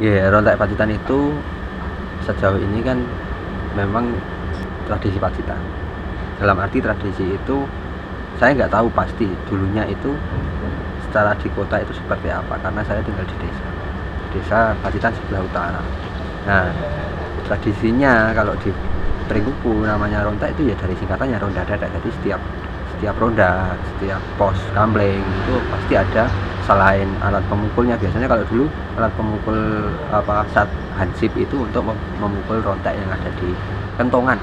Ya, rontek Pacitan itu sejauh ini kan memang tradisi Pacitan. Dalam arti tradisi itu saya nggak tahu pasti dulunya itu secara di kota itu seperti apa, karena saya tinggal di desa Pacitan sebelah utara. Nah, tradisinya kalau di Pringkuku namanya rontek itu ya dari singkatannya ronda dadak. Jadi setiap ronda, setiap pos kampleng itu pasti ada, selain alat pemukulnya. Biasanya kalau dulu alat pemukul sat hansip itu untuk memukul rontek yang ada di kentongan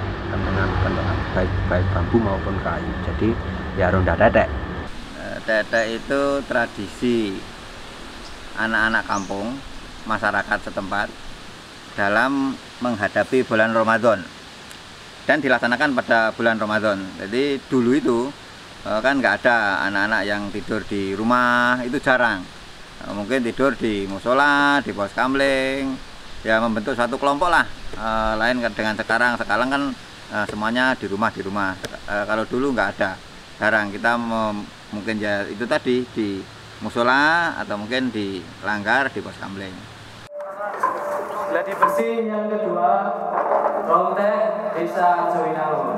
baik bambu maupun kayu. Jadi ya ronda dadak. Dadak itu tradisi anak-anak kampung, masyarakat setempat dalam menghadapi bulan Ramadan, dan dilaksanakan pada bulan Ramadan. Jadi dulu itu kan nggak ada anak-anak yang tidur di rumah, itu jarang. Mungkin tidur di musola, di pos kamling, ya membentuk satu kelompok lah. Lain dengan sekarang kan semuanya di rumah. Kalau dulu nggak ada, jarang. Kita mungkin ya itu tadi di musola atau mungkin di langgar, di pos kamling. Gladi bersih yang kedua, rontek Desa Arjowinangun.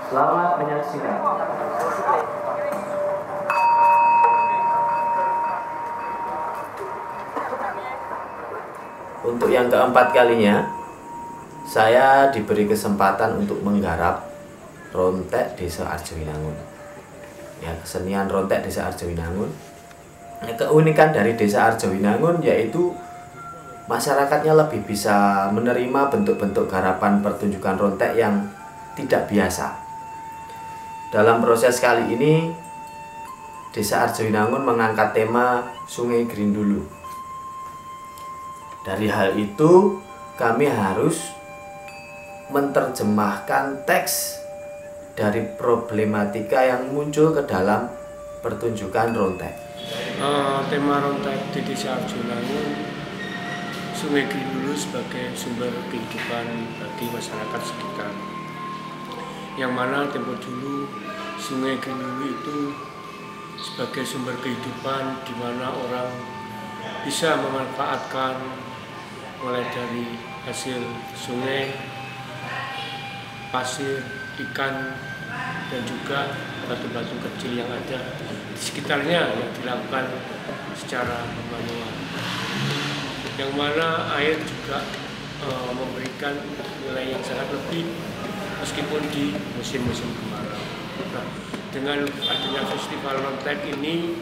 Selamat menyaksikan. Untuk yang keempat kalinya, saya diberi kesempatan untuk menggarap rontek Desa Arjowinangun. Ya, kesenian rontek Desa Arjowinangun. Keunikan dari Desa Arjowinangun yaitu masyarakatnya lebih bisa menerima bentuk-bentuk garapan pertunjukan rontek yang tidak biasa. Dalam proses kali ini, Desa Arjowinangun mengangkat tema Sungai Grindulu. Dari hal itu, kami harus menerjemahkan teks dari problematika yang muncul ke dalam pertunjukan rontek. Tema rontek di Desa Arjowinangun, Sungai Grindulu sebagai sumber kehidupan bagi masyarakat sekitar. Yang mana tempo dulu Sungai Grindulu itu sebagai sumber kehidupan, di mana orang bisa memanfaatkan mulai dari hasil sungai, pasir, ikan, dan juga batu-batu kecil yang ada di sekitarnya yang dilakukan secara manual. Yang mana air juga memberikan nilai yang sangat lebih meskipun di musim-musim kemarau. Nah, dengan adanya festival rontek ini,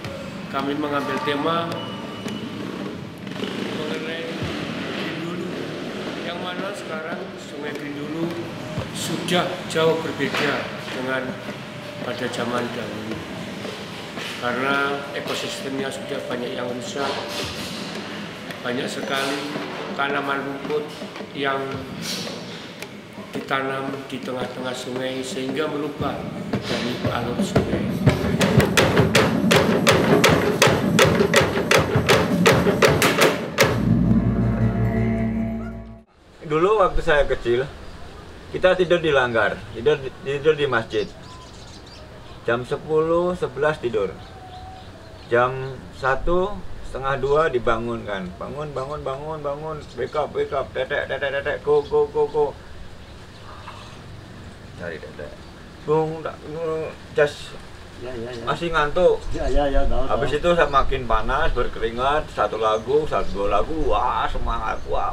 kami mengambil tema mengenai Grindulu, yang mana sekarang Sungai Grindulu sudah jauh berbeda dengan pada zaman dahulu, karena ekosistemnya sudah banyak yang rusak, banyak sekali tanaman rumput yang ditanam di tengah-tengah sungai sehingga merubah dari alur sungai. Dulu waktu saya kecil, kita tidur di langgar, tidur di masjid. Jam 10, 11 tidur. Jam 1, setengah 2 dibangun kan. Bangun. Wake up. Tetek, go. Cari tetek. Bung, just masih ngantuk. Habis itu saya makin panas, berkeringat, satu lagu, dua lagu, wah semangat, wah.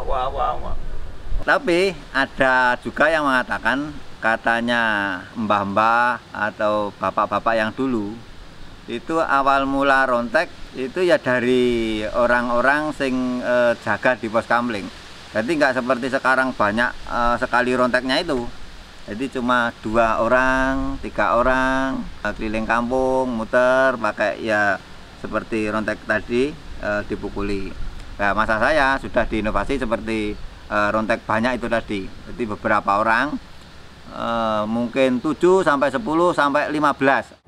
Tapi ada juga yang mengatakan, katanya mbah-mbah atau bapak-bapak yang dulu itu awal mula rontek itu ya dari orang-orang sing jaga di pos kamling. Jadi nggak seperti sekarang banyak sekali ronteknya itu. Jadi cuma 2 orang, 3 orang keliling kampung muter pakai ya seperti rontek tadi dipukuli. Nah, masa saya sudah diinovasi seperti rontek banyak itu tadi. Jadi beberapa orang mungkin 7 sampai 10 sampai 15.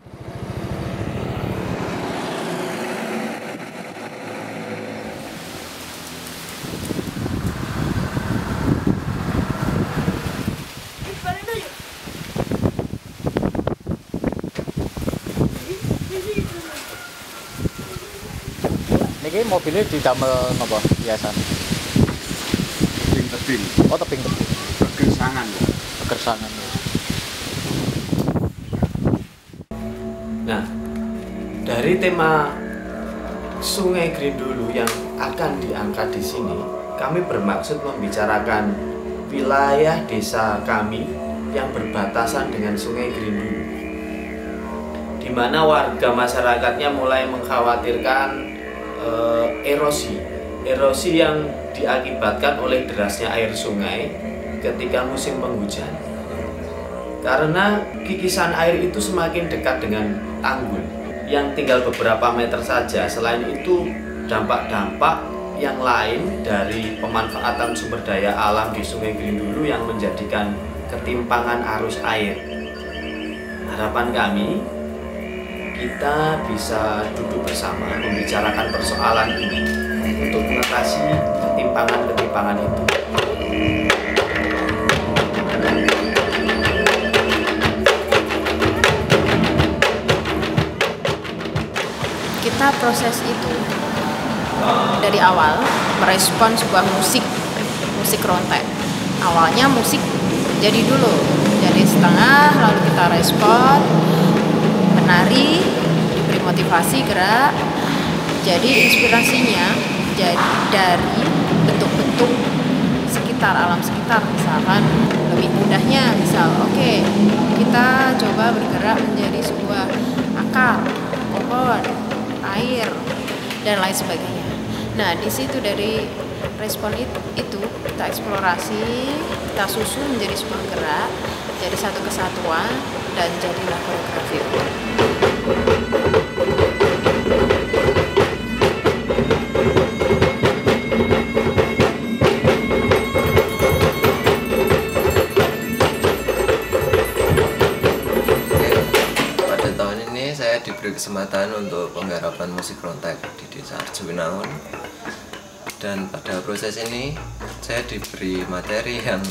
iki mobilnya didamel napa biasa? Tebing-tebing, Oh, tebing-tebing. kegersangan. Kegersangan. Nah, dari tema Sungai Grindulu yang akan diangkat di sini, kami bermaksud membicarakan wilayah desa kami yang berbatasan dengan Sungai Grindulu, di mana warga masyarakatnya mulai mengkhawatirkan erosi yang diakibatkan oleh derasnya air sungai ketika musim penghujan. Karena kikisan air itu semakin dekat dengan tanggul yang tinggal beberapa meter saja. Selain itu, dampak-dampak yang lain dari pemanfaatan sumber daya alam di Sungai Grindulu yang menjadikan ketimpangan arus air. Harapan kami, kita bisa duduk bersama membicarakan persoalan ini untuk mengatasi ketimpangan-ketimpangan itu. Kita proses itu dari awal merespon sebuah musik rontek. Awalnya musik jadi setengah, lalu kita respon, menari, diberi motivasi, gerak. Jadi inspirasinya dari bentuk-bentuk sekitar, alam sekitar. Misalkan lebih mudahnya, kita coba bergerak menjadi sebuah akar, pohon, air, dan lain sebagainya. Nah, di situ dari respon itu kita eksplorasi, kita susun menjadi sebuah gerak, jadi satu kesatuan, dan jadilah koreografi. Pada tahun ini saya diberi kesempatan untuk penggarapan musik rontek di Desa Arjowinangun, dan pada proses ini saya diberi materi yang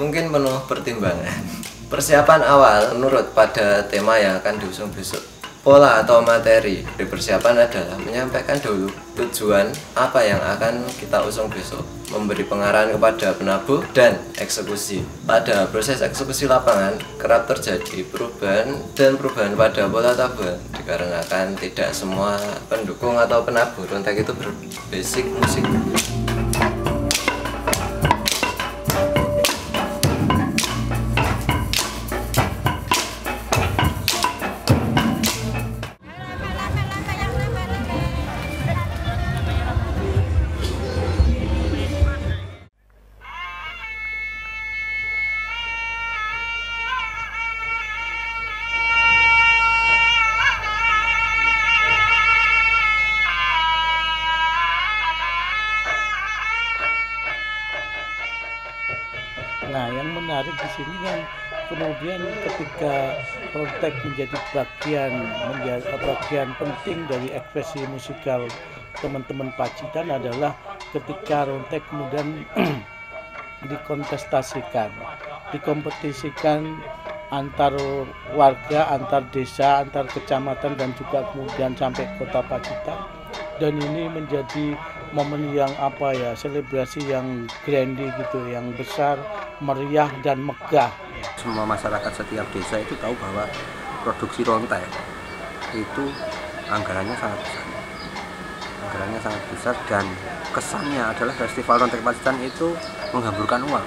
mungkin penuh pertimbangan. Persiapan awal menurut pada tema yang akan diusung besok, pola atau materi dari persiapan adalah menyampaikan dulu tujuan apa yang akan kita usung besok, memberi pengarahan kepada penabuh dan eksekusi. Pada proses eksekusi lapangan kerap terjadi perubahan pada pola tabuhan dikarenakan tidak semua pendukung atau penabuh rontek itu berbasic musik. Nah, yang menarik di sini kan kemudian ketika rontek menjadi bagian penting dari ekspresi musikal teman-teman Pacitan adalah ketika rontek kemudian dikompetisikan antar warga, antar desa, antar kecamatan, dan juga kemudian sampai kota Pacitan. Dan ini menjadi momen yang selebrasi yang grandi gitu, yang besar, meriah dan megah. Semua masyarakat setiap desa itu tahu bahwa produksi rontek itu anggarannya sangat besar, dan kesannya adalah festival rontek Pacitan itu menghamburkan uang,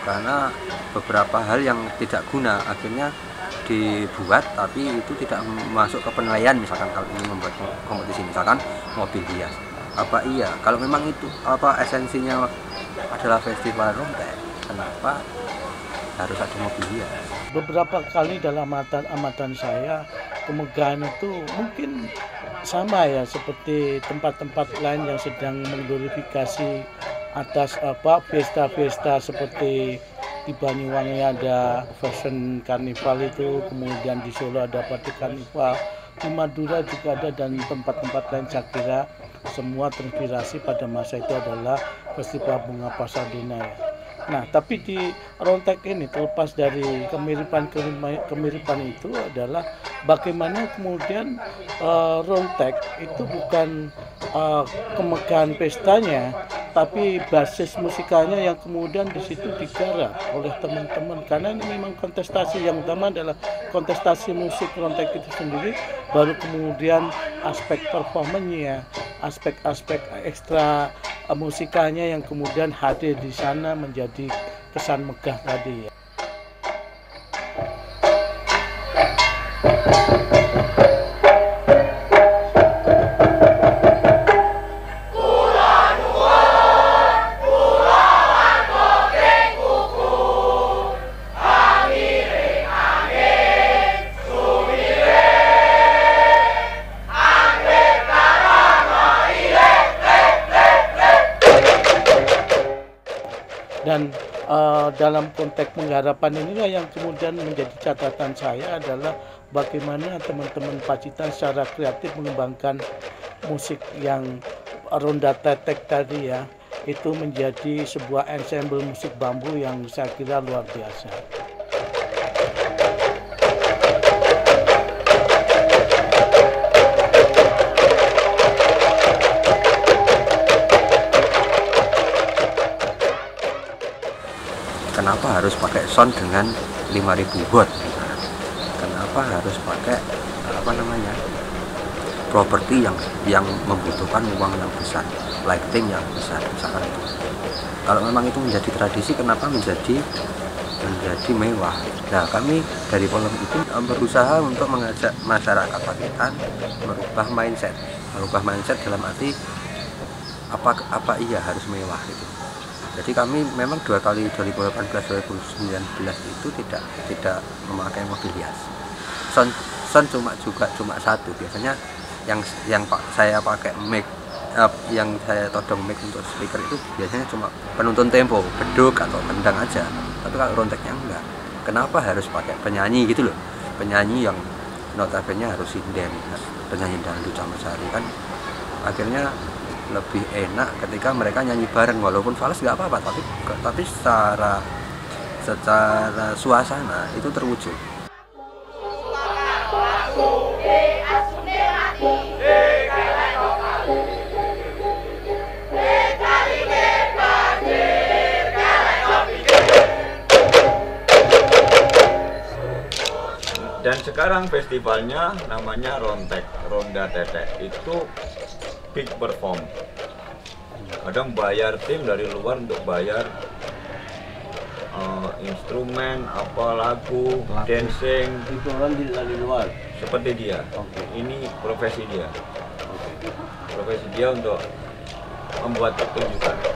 karena beberapa hal yang tidak guna akhirnya dibuat tapi itu tidak masuk ke penilaian. Misalkan kalau ini membuat kompetisi, misalkan mobil hias, kalau memang itu esensinya adalah festival rontek, kenapa harus ada mobil hias? Beberapa kali dalam amatan saya, kemegahan itu mungkin sama ya seperti tempat-tempat lain yang sedang mengglorifikasi atas pesta-pesta seperti di Banyuwangi ada Fashion Carnival itu, kemudian di Solo ada Batik Carnival, di Madura juga ada, dan tempat-tempat lain. Saya kira semua terinspirasi pada masa itu adalah Festival Bunga Pasadena ya. Nah, tapi di rontek ini terlepas dari kemiripan itu adalah bagaimana kemudian rontek itu bukan kemegahan pestanya, tapi basis musikalnya yang kemudian di situ digarap oleh teman-teman, karena ini memang kontestasi yang utama adalah kontestasi musik Rontek itu sendiri, baru kemudian aspek performanya, aspek-aspek ekstra musikalnya yang kemudian hadir di sana menjadi kesan megah tadi ya. Dan dalam konteks penggarapan inilah yang kemudian menjadi catatan saya adalah bagaimana teman-teman Pacitan secara kreatif mengembangkan musik yang ronda tetek tadi ya, itu menjadi sebuah ensemble musik bambu yang saya kira luar biasa. Kenapa harus pakai sound dengan 5000 watt? Kenapa harus pakai properti yang membutuhkan uang yang besar, lighting yang besar misalkan itu. Kalau memang itu menjadi tradisi, kenapa menjadi mewah? Nah, kami dari Polem itu berusaha untuk mengajak masyarakat Pacitan merubah mindset dalam arti apa iya harus mewah gitu. Jadi kami memang 2 kali 2018-2019 itu tidak memakai mobil hias. Sound cuma satu. Biasanya yang saya pakai mic, yang saya todong mic untuk speaker itu biasanya cuma penuntun tempo, beduk atau kendang aja. Tapi kalau ronteknya enggak. Kenapa harus pakai penyanyi gitu loh? Penyanyi yang notabene harus sinden, penyanyi dangdut sama sari kan akhirnya lebih enak ketika mereka nyanyi bareng, walaupun fals nggak apa-apa, tapi secara suasana itu terwujud. Dan sekarang festivalnya namanya Rontek, Ronda Tetek. Itu big perform. Kadang bayar tim dari luar untuk bayar instrumen, lagu, dancing. Itu orang dari luar. Seperti dia. Ini profesi dia. Profesi dia untuk membuat pertunjukan.